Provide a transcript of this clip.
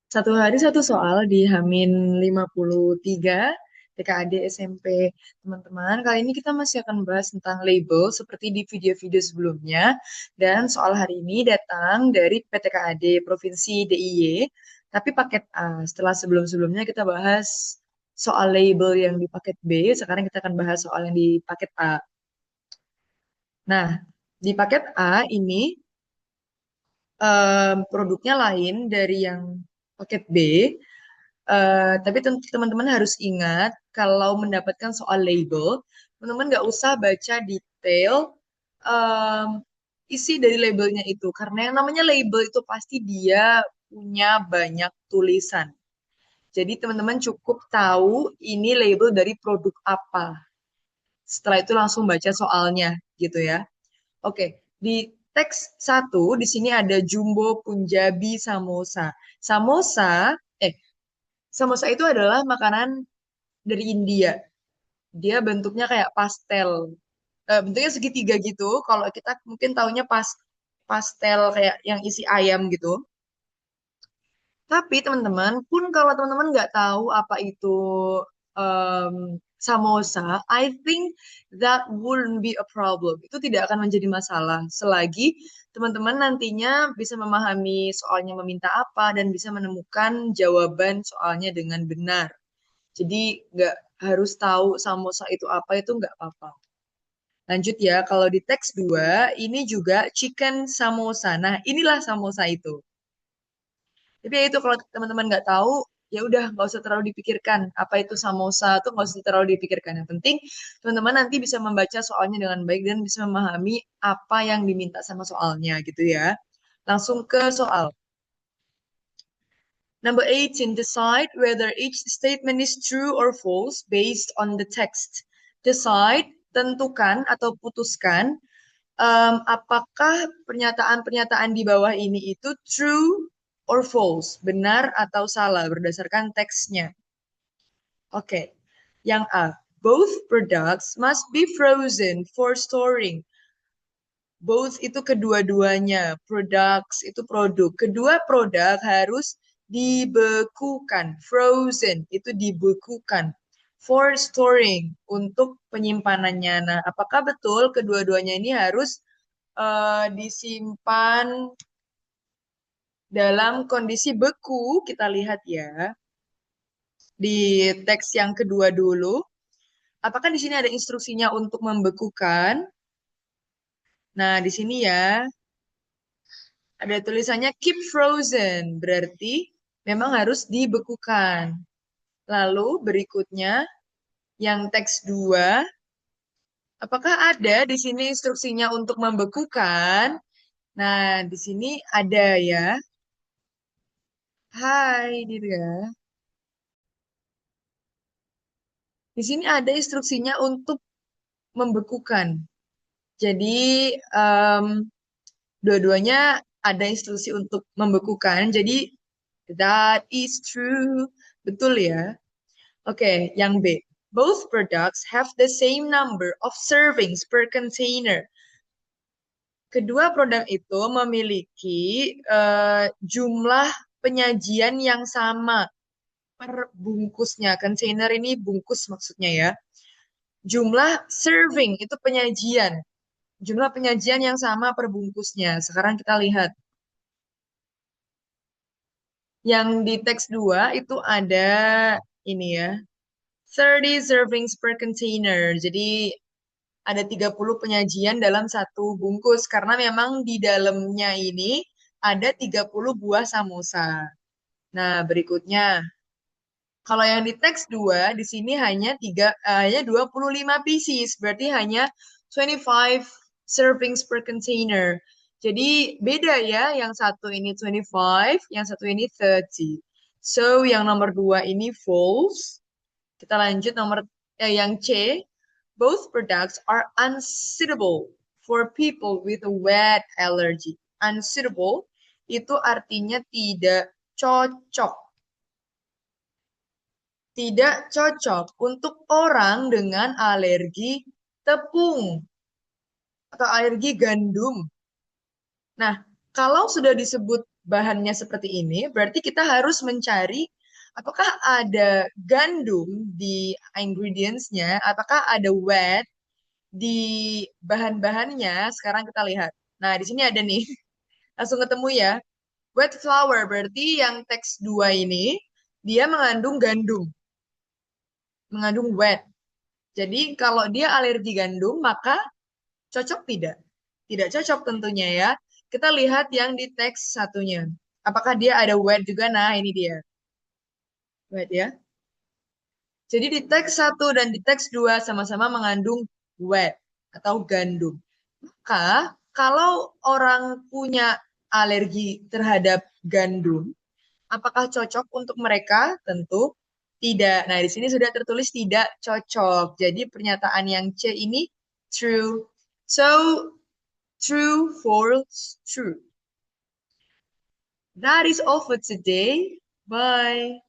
Satu hari satu soal di Hamin 53 TKAD SMP. Teman-teman, kali ini kita masih akan bahas tentang label seperti di video-video sebelumnya. Dan soal hari ini datang dari PTKAD Provinsi DIY, tapi paket A. Setelah sebelum-sebelumnya kita bahas soal label yang di paket B, sekarang kita akan bahas soal yang di paket A. Nah, di paket A ini produknya lain dari yang paket B. Tapi teman-teman harus ingat kalau mendapatkan soal label, teman-teman nggak usah baca detail em, isi dari labelnya itu, karena yang namanya label itu pasti dia punya banyak tulisan. Jadi teman-teman cukup tahu ini label dari produk apa. Setelah itu langsung baca soalnya, gitu ya. Oke, di teks satu di sini ada Jumbo Punjabi Samosa. Samosa, eh, samosa itu adalah makanan dari India. Dia bentuknya kayak pastel. Bentuknya segitiga gitu. Kalau kita mungkin taunya pastel kayak yang isi ayam gitu. Tapi teman-teman, pun kalau teman-teman nggak tahu apa itu em, samosa, I think that wouldn't be a problem. Itu tidak akan menjadi masalah selagi teman-teman nantinya bisa memahami soalnya meminta apa dan bisa menemukan jawaban soalnya dengan benar. Jadi nggak harus tahu samosa itu apa, itu nggak apa-apa. Lanjut ya, kalau di teks 2 ini juga chicken samosa. Nah, inilah samosa itu. Tapi ya itu kalau teman-teman nggak tahu, ya udah nggak usah terlalu dipikirkan. Apa itu samosa tuh nggak usah terlalu dipikirkan. Yang penting teman-teman nanti bisa membaca soalnya dengan baik dan bisa memahami apa yang diminta sama soalnya gitu ya. Langsung ke soal. Number 18, decide whether each statement is true or false based on the text. Decide, tentukan atau putuskan apakah pernyataan-pernyataan di bawah ini itu true or false, benar atau salah berdasarkan teksnya. Oke, yang A, both products must be frozen for storing. Both itu kedua-duanya, products itu produk. Kedua produk harus dibekukan, frozen itu dibekukan. For storing untuk penyimpanannya. Nah, apakah betul kedua-duanya ini harus disimpan dalam kondisi beku? Kita lihat ya di teks yang kedua dulu. Apakah di sini ada instruksinya untuk membekukan? Nah, di sini ya ada tulisannya keep frozen, berarti memang harus dibekukan. Lalu berikutnya yang teks 2, apakah ada di sini instruksinya untuk membekukan? Nah, di sini ada ya. Hai, Dirga. Di sini ada instruksinya untuk membekukan. Jadi, em, dua-duanya ada instruksi untuk membekukan. Jadi, that is true. Betul ya? Oke, yang B. Both products have the same number of servings per container. Kedua produk itu memiliki jumlah penyajian yang sama per bungkusnya. Container ini bungkus maksudnya ya. Jumlah serving itu penyajian. Jumlah penyajian yang sama per bungkusnya. Sekarang kita lihat. Yang di teks 2 itu ada ini ya. 30 servings per container. Jadi ada 30 penyajian dalam satu bungkus karena memang di dalamnya ini ada 30 buah samosa. Nah, berikutnya, kalau yang di teks 2 di sini hanya 25 pieces, berarti hanya 25 servings per container. Jadi beda ya, yang satu ini 25, yang satu ini 30. So, yang nomor 2 ini false. Kita lanjut yang C. Both products are unsuitable for people with a wet allergy. Unsuitable itu artinya tidak cocok. Tidak cocok untuk orang dengan alergi tepung atau alergi gandum. Nah, Kalau sudah disebut bahannya seperti ini, berarti kita harus mencari apakah ada gandum di ingredients-nya, apakah ada wet di bahan-bahannya. Sekarang kita lihat. Nah, di sini ada nih. Langsung ketemu ya. Wet flour berarti yang teks 2 ini dia mengandung gandum, mengandung wet. Jadi kalau dia alergi gandum, maka cocok tidak? Tidak cocok tentunya ya. Kita lihat yang di teks satunya. Apakah dia ada wet juga? Nah, ini dia. Wet ya. Jadi di teks satu dan di teks 2 sama-sama mengandung wet atau gandum. Maka kalau orang punya alergi terhadap gandum, apakah cocok untuk mereka? Tentu tidak. Nah, di sini sudah tertulis tidak cocok. Jadi pernyataan yang C ini true. So, true, false, true. That is all for today. Bye.